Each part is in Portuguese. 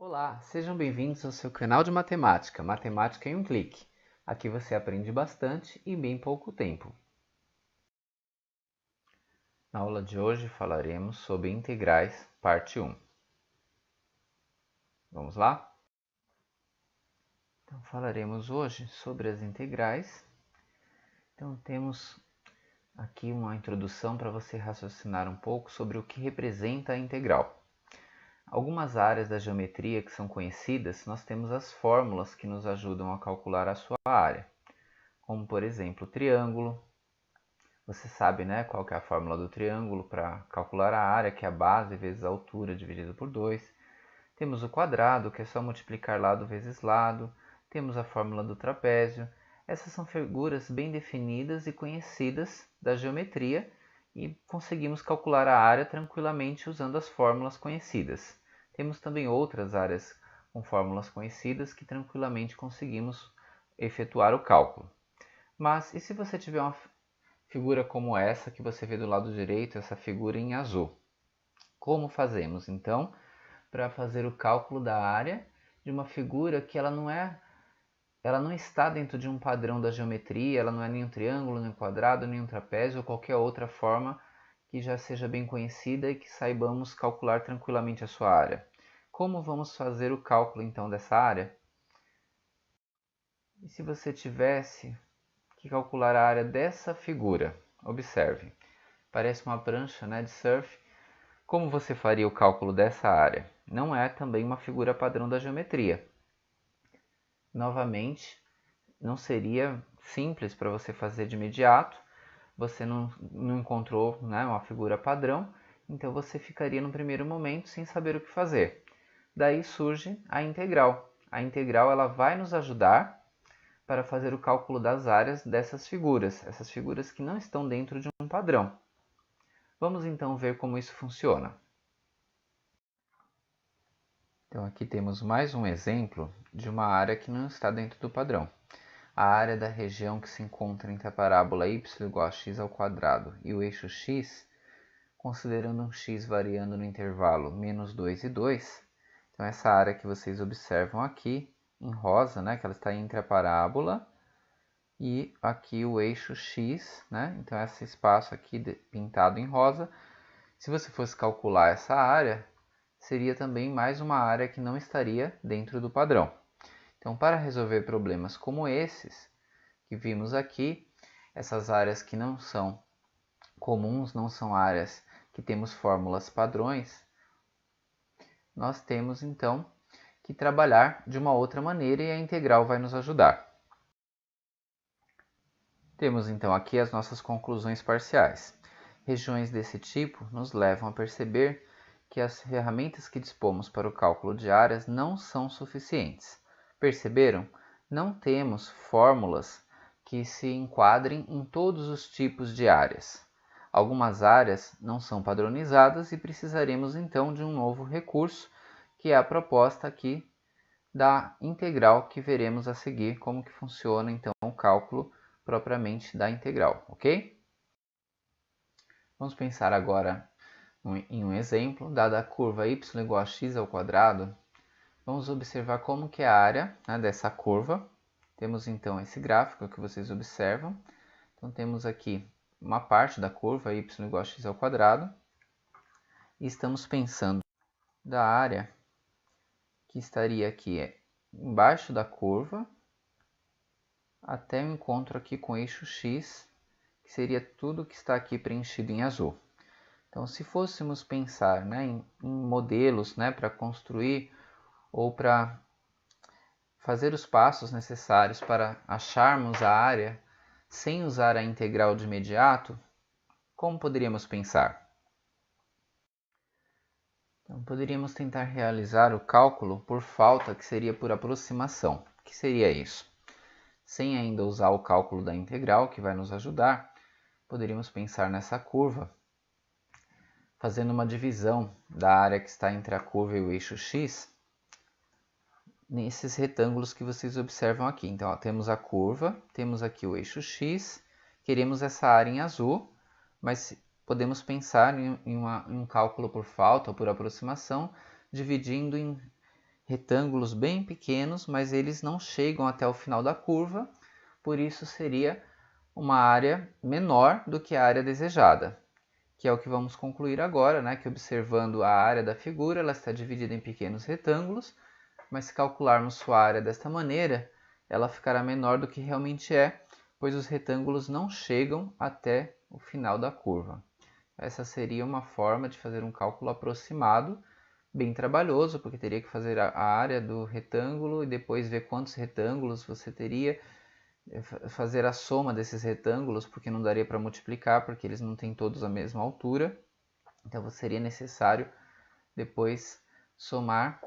Olá, sejam bem-vindos ao seu canal de matemática, Matemática em um Clique. Aqui você aprende bastante em bem pouco tempo. Na aula de hoje falaremos sobre integrais, parte 1. Vamos lá? Então falaremos hoje sobre as integrais. Então temos aqui uma introdução para você raciocinar um pouco sobre o que representa a integral. Algumas áreas da geometria que são conhecidas, nós temos as fórmulas que nos ajudam a calcular a sua área, como por exemplo o triângulo. Você sabe, né, qual que é a fórmula do triângulo para calcular a área, que é a base vezes a altura dividido por 2. Temos o quadrado, que é só multiplicar lado vezes lado. Temos a fórmula do trapézio. Essas são figuras bem definidas e conhecidas da geometria e conseguimos calcular a área tranquilamente usando as fórmulas conhecidas. Temos também outras áreas com fórmulas conhecidas que tranquilamente conseguimos efetuar o cálculo. Mas e se você tiver uma figura como essa que você vê do lado direito, essa figura em azul? Como fazemos então para fazer o cálculo da área de uma figura que ela não está dentro de um padrão da geometria, ela não é nem um triângulo, nem um quadrado, nem um trapézio ou qualquer outra forma que já seja bem conhecida e que saibamos calcular tranquilamente a sua área? Como vamos fazer o cálculo então dessa área? E se você tivesse que calcular a área dessa figura? Observe, parece uma prancha, né, de surf. Como você faria o cálculo dessa área? Não é também uma figura padrão da geometria. Novamente, não seria simples para você fazer de imediato. Você não encontrou, né, uma figura padrão, então você ficaria no primeiro momento sem saber o que fazer. Daí surge a integral. A integral ela vai nos ajudar para fazer o cálculo das áreas dessas figuras, essas figuras que não estão dentro de um padrão. Vamos então ver como isso funciona. Então aqui temos mais um exemplo de uma área que não está dentro do padrão. A área da região que se encontra entre a parábola y igual a x ao quadrado e o eixo x, considerando um x variando no intervalo menos 2 e 2. Então essa área que vocês observam aqui em rosa, né, que ela está entre a parábola e aqui o eixo x, né? Então esse espaço aqui pintado em rosa, se você fosse calcular essa área, seria também mais uma área que não estaria dentro do padrão. Então, para resolver problemas como esses que vimos aqui, essas áreas que não são comuns, não são áreas que temos fórmulas padrões, nós temos então que trabalhar de uma outra maneira e a integral vai nos ajudar. Temos então aqui as nossas conclusões parciais. Regiões desse tipo nos levam a perceber que as ferramentas que dispomos para o cálculo de áreas não são suficientes. Perceberam? Não temos fórmulas que se enquadrem em todos os tipos de áreas. Algumas áreas não são padronizadas e precisaremos então de um novo recurso, que é a proposta aqui da integral que veremos a seguir como que funciona então o cálculo propriamente da integral, ok? Vamos pensar agora em um exemplo. Dada a curva y igual a x ao quadrado, vamos observar como que é a área, né, dessa curva. Temos então esse gráfico que vocês observam. Então temos aqui uma parte da curva y igual a x ao quadrado. E estamos pensando da área que estaria aqui embaixo da curva até o encontro aqui com o eixo x, que seria tudo que está aqui preenchido em azul. Então, se fôssemos pensar, né, em modelos, né, para construir ou para fazer os passos necessários para acharmos a área sem usar a integral de imediato, como poderíamos pensar? Então, poderíamos tentar realizar o cálculo por falta, que seria por aproximação. O que seria isso? Sem ainda usar o cálculo da integral, que vai nos ajudar, poderíamos pensar nessa curva, fazendo uma divisão da área que está entre a curva e o eixo x, nesses retângulos que vocês observam aqui. Então, ó, temos a curva, temos aqui o eixo x, queremos essa área em azul, mas podemos pensar em um cálculo por falta ou por aproximação, dividindo em retângulos bem pequenos, mas eles não chegam até o final da curva, por isso seria uma área menor do que a área desejada, que é o que vamos concluir agora, né? Que observando a área da figura, ela está dividida em pequenos retângulos, mas se calcularmos sua área desta maneira, ela ficará menor do que realmente é, pois os retângulos não chegam até o final da curva. Essa seria uma forma de fazer um cálculo aproximado, bem trabalhoso, porque teria que fazer a área do retângulo e depois ver quantos retângulos você teria, fazer a soma desses retângulos, porque não daria para multiplicar, porque eles não têm todos a mesma altura. Então seria necessário depois somar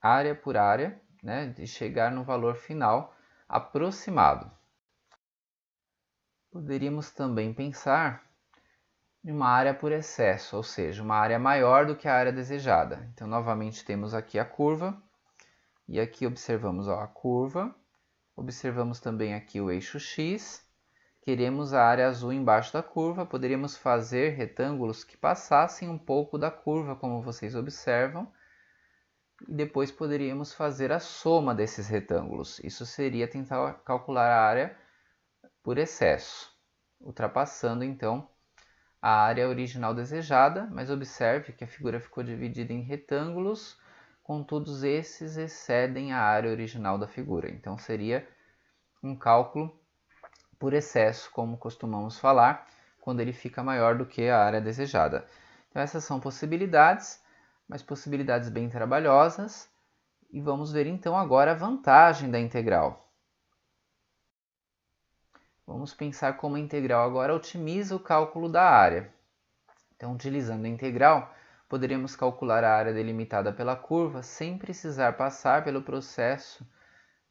área por área, né, e chegar no valor final aproximado. Poderíamos também pensar em uma área por excesso, ou seja, uma área maior do que a área desejada. Então, novamente, temos aqui a curva, e aqui observamos a curva, observamos também aqui o eixo X, queremos a área azul embaixo da curva, poderíamos fazer retângulos que passassem um pouco da curva, como vocês observam, e depois poderíamos fazer a soma desses retângulos. Isso seria tentar calcular a área por excesso, ultrapassando então a área original desejada, mas observe que a figura ficou dividida em retângulos, contudo esses excedem a área original da figura. Então seria um cálculo por excesso, como costumamos falar, quando ele fica maior do que a área desejada. Então essas são possibilidades, mas possibilidades bem trabalhosas, e vamos ver então agora a vantagem da integral. Vamos pensar como a integral agora otimiza o cálculo da área. Então, utilizando a integral, poderemos calcular a área delimitada pela curva sem precisar passar pelo processo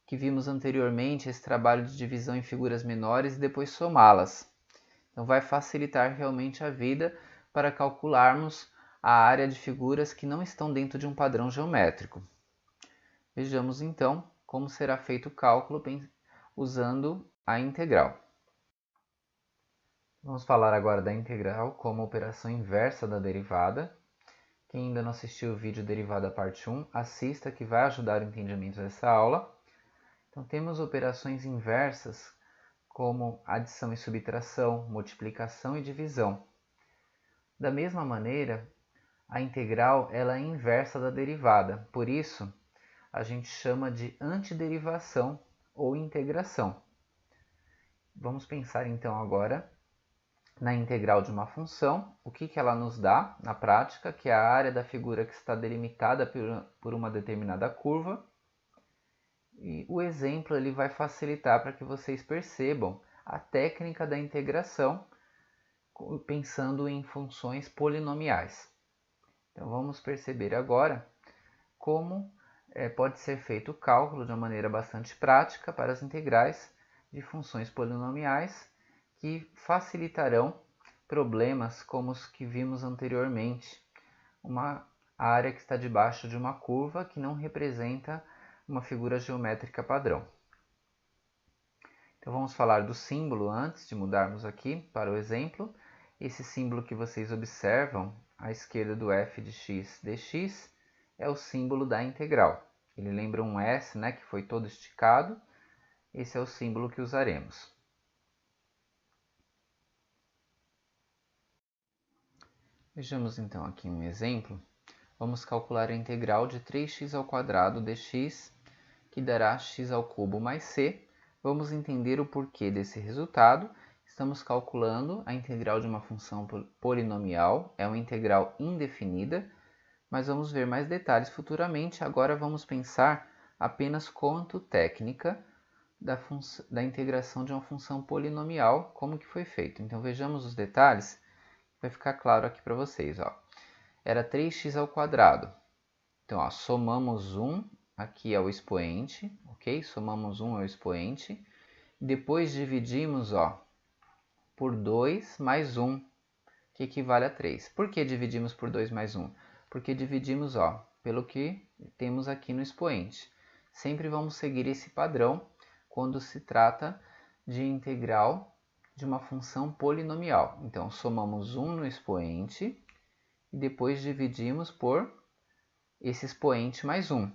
que vimos anteriormente, esse trabalho de divisão em figuras menores e depois somá-las. Então, vai facilitar realmente a vida para calcularmos a área de figuras que não estão dentro de um padrão geométrico. Vejamos então como será feito o cálculo usando a integral. Vamos falar agora da integral como operação inversa da derivada. Quem ainda não assistiu o vídeo derivada parte 1, assista que vai ajudar o entendimento dessa aula. Então temos operações inversas como adição e subtração, multiplicação e divisão. Da mesma maneira, a integral ela é inversa da derivada, por isso a gente chama de antiderivação ou integração. Vamos pensar então agora na integral de uma função, o que ela nos dá na prática, que é a área da figura que está delimitada por uma determinada curva. E o exemplo ele vai facilitar para que vocês percebam a técnica da integração, pensando em funções polinomiais. Então vamos perceber agora como pode ser feito o cálculo de uma maneira bastante prática para as integrais de funções polinomiais, que facilitarão problemas como os que vimos anteriormente. Uma área que está debaixo de uma curva que não representa uma figura geométrica padrão. Então vamos falar do símbolo antes de mudarmos aqui para o exemplo. Esse símbolo que vocês observam à esquerda do f de x dx é o símbolo da integral. Ele lembra um S, né, que foi todo esticado. Esse é o símbolo que usaremos. Vejamos então aqui um exemplo. Vamos calcular a integral de 3x² dx, que dará x³ mais c. Vamos entender o porquê desse resultado. Estamos calculando a integral de uma função polinomial, é uma integral indefinida, mas vamos ver mais detalhes futuramente. Agora vamos pensar apenas quanto técnica da integração de uma função polinomial, como que foi feito. Então vejamos os detalhes. Vai ficar claro aqui para vocês. Ó. Era 3x². Então, ó, somamos 1, aqui é o expoente, ok? Somamos 1 ao expoente. E depois dividimos por 2 mais 1, que equivale a 3. Por que dividimos por 2 mais 1? Porque dividimos pelo que temos aqui no expoente. Sempre vamos seguir esse padrão quando se trata de integral de uma função polinomial. Então, somamos 1 no expoente e depois dividimos por esse expoente mais 1.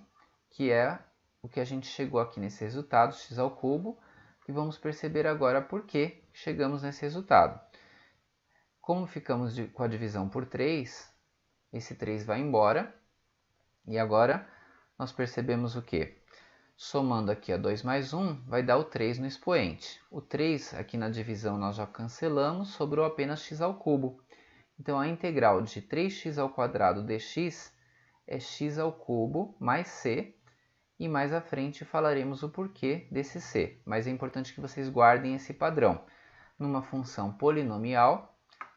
que é o que a gente chegou aqui nesse resultado, x ao cubo, e vamos perceber agora por que chegamos nesse resultado. Como ficamos com a divisão por 3, esse 3 vai embora, e agora nós percebemos o quê? Somando aqui a 2 mais 1, vai dar o 3 no expoente. O 3 aqui na divisão nós já cancelamos, sobrou apenas x ao cubo. Então a integral de 3x ao quadrado dx é x ao cubo mais c, e mais à frente falaremos o porquê desse c. Mas é importante que vocês guardem esse padrão. Numa função polinomial,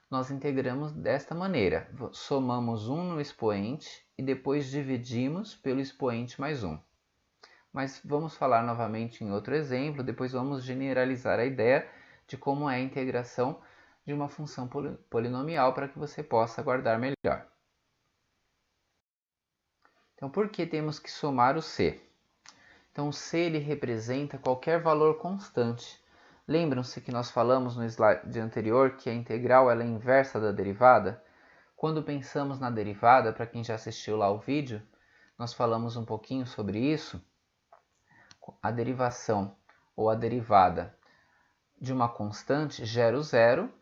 nós integramos desta maneira. Somamos 1 no expoente e depois dividimos pelo expoente mais 1. Mas vamos falar novamente em outro exemplo, depois vamos generalizar a ideia de como é a integração de uma função polinomial para que você possa guardar melhor. Então, por que temos que somar o c? Então, o c ele representa qualquer valor constante. Lembram-se que nós falamos no slide anterior que a integral ela é inversa da derivada? Quando pensamos na derivada, para quem já assistiu lá o vídeo, nós falamos um pouquinho sobre isso. A derivação ou a derivada de uma constante gera o zero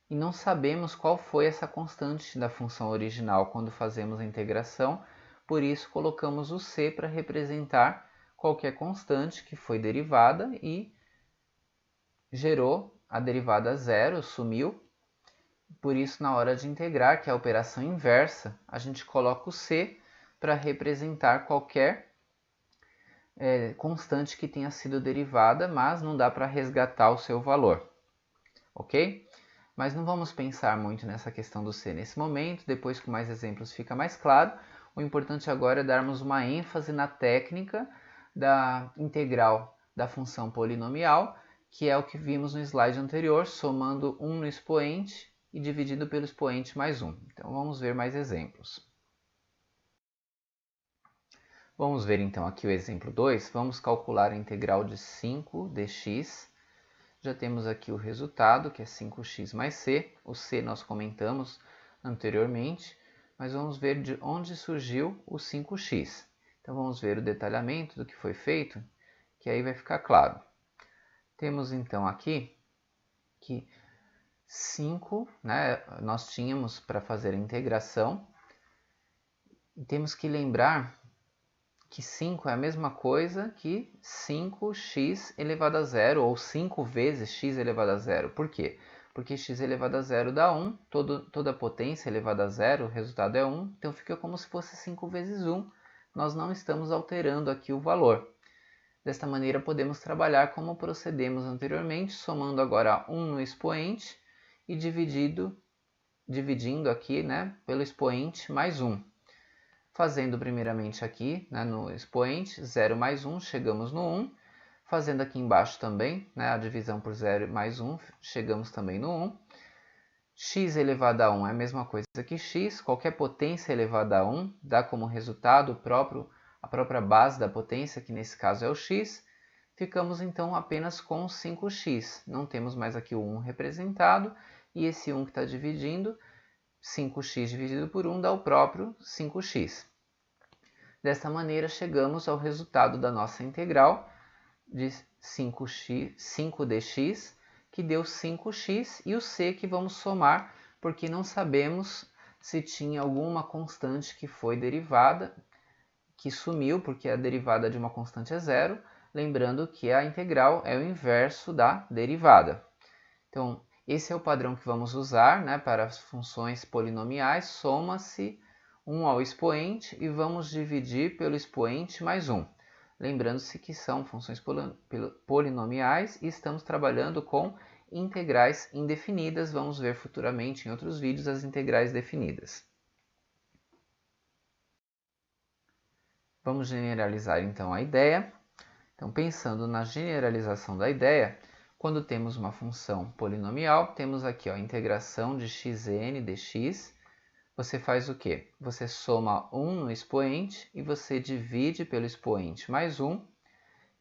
e não sabemos qual foi essa constante da função original quando fazemos a integração, por isso colocamos o c para representar qualquer constante que foi derivada e gerou a derivada zero, sumiu. Por isso, na hora de integrar, que é a operação inversa, a gente coloca o c para representar qualquer constante que tenha sido derivada, mas não dá para resgatar o seu valor, ok? Mas não vamos pensar muito nessa questão do c nesse momento, depois com mais exemplos fica mais claro. O importante agora é darmos uma ênfase na técnica da integral da função polinomial, que é o que vimos no slide anterior, somando 1 no expoente e dividindo pelo expoente mais 1. Então vamos ver mais exemplos. Vamos ver então aqui o exemplo 2. Vamos calcular a integral de 5 dx. Já temos aqui o resultado, que é 5x mais c. O c nós comentamos anteriormente, mas vamos ver de onde surgiu o 5x. Então vamos ver o detalhamento do que foi feito, que aí vai ficar claro. Temos então aqui que 5, nós tínhamos para fazer a integração. E temos que lembrar que 5 é a mesma coisa que 5x elevado a zero, ou 5 vezes x elevado a zero. Por quê? Porque x elevado a zero dá 1, toda potência elevada a zero, o resultado é 1, então fica como se fosse 5 vezes 1. Nós não estamos alterando aqui o valor. Desta maneira, podemos trabalhar como procedemos anteriormente, somando agora 1 no expoente e dividindo aqui pelo expoente mais 1. Fazendo primeiramente aqui no expoente, 0 mais 1, chegamos no 1. Fazendo aqui embaixo também, a divisão por 0 mais 1, chegamos também no 1. X elevado a 1 é a mesma coisa que x, qualquer potência elevada a 1 dá como resultado a própria base da potência, que nesse caso é o x. Ficamos então apenas com 5x, não temos mais aqui o 1 representado, e esse 1 que está dividindo, 5x dividido por 1 dá o próprio 5x. Desta maneira, chegamos ao resultado da nossa integral de 5dx, que deu 5x, e o c que vamos somar, porque não sabemos se tinha alguma constante que foi derivada, que sumiu, porque a derivada de uma constante é zero, lembrando que a integral é o inverso da derivada. Então, esse é o padrão que vamos usar para as funções polinomiais. Soma-se 1 ao expoente e vamos dividir pelo expoente mais 1. Lembrando-se que são funções polinomiais e estamos trabalhando com integrais indefinidas. Vamos ver futuramente em outros vídeos as integrais definidas. Vamos generalizar então a ideia. Então, pensando na generalização da ideia, quando temos uma função polinomial, temos aqui a integração de xn dx. Você faz o quê? Você soma 1 no expoente e você divide pelo expoente mais 1.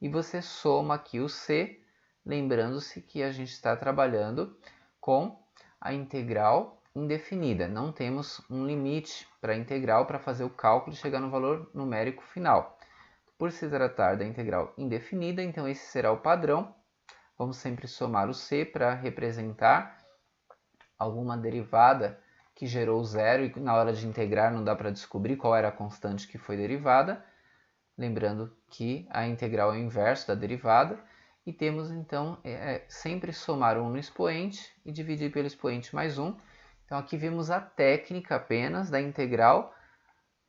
E você soma aqui o c, lembrando-se que a gente está trabalhando com a integral indefinida. Não temos um limite para a integral para fazer o cálculo e chegar no valor numérico final. Por se tratar da integral indefinida, então esse será o padrão. Vamos sempre somar o c para representar alguma derivada que gerou zero e na hora de integrar não dá para descobrir qual era a constante que foi derivada. Lembrando que a integral é o inverso da derivada. E temos então sempre somar 1 no expoente e dividir pelo expoente mais 1. Então aqui vimos a técnica apenas da integral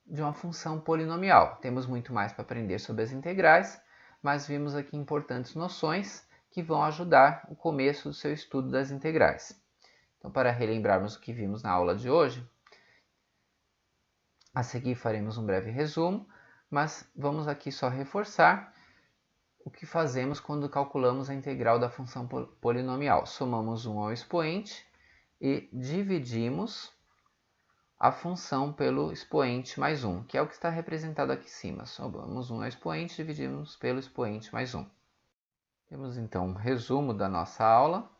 de uma função polinomial. Temos muito mais para aprender sobre as integrais, mas vimos aqui importantes noções que vão ajudar o começo do seu estudo das integrais. Então, para relembrarmos o que vimos na aula de hoje, a seguir faremos um breve resumo, mas vamos aqui só reforçar o que fazemos quando calculamos a integral da função polinomial. Somamos 1 ao expoente e dividimos a função pelo expoente mais 1, que é o que está representado aqui em cima. Somamos 1 ao expoente e dividimos pelo expoente mais 1. Temos então um resumo da nossa aula.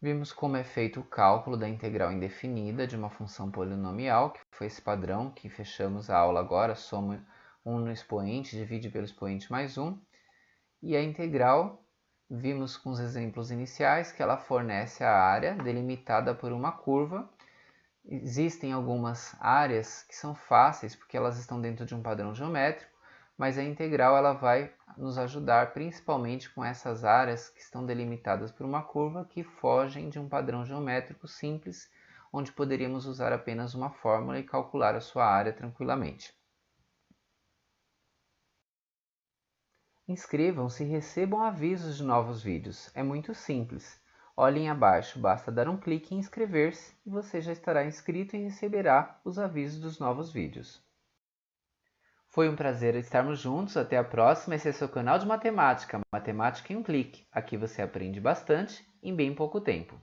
Vimos como é feito o cálculo da integral indefinida de uma função polinomial, que foi esse padrão que fechamos a aula agora, soma 1 no expoente, divide pelo expoente mais 1. E a integral, vimos com os exemplos iniciais que ela fornece a área delimitada por uma curva. Existem algumas áreas que são fáceis porque elas estão dentro de um padrão geométrico, mas a integral ela vai nos ajudar principalmente com essas áreas que estão delimitadas por uma curva que fogem de um padrão geométrico simples, onde poderíamos usar apenas uma fórmula e calcular a sua área tranquilamente. Inscrevam-se e recebam avisos de novos vídeos. É muito simples. Olhem abaixo, basta dar um clique em inscrever-se e você já estará inscrito e receberá os avisos dos novos vídeos. Foi um prazer estarmos juntos, até a próxima. Esse é seu canal de matemática, Matemática em um Clique. Aqui você aprende bastante em bem pouco tempo.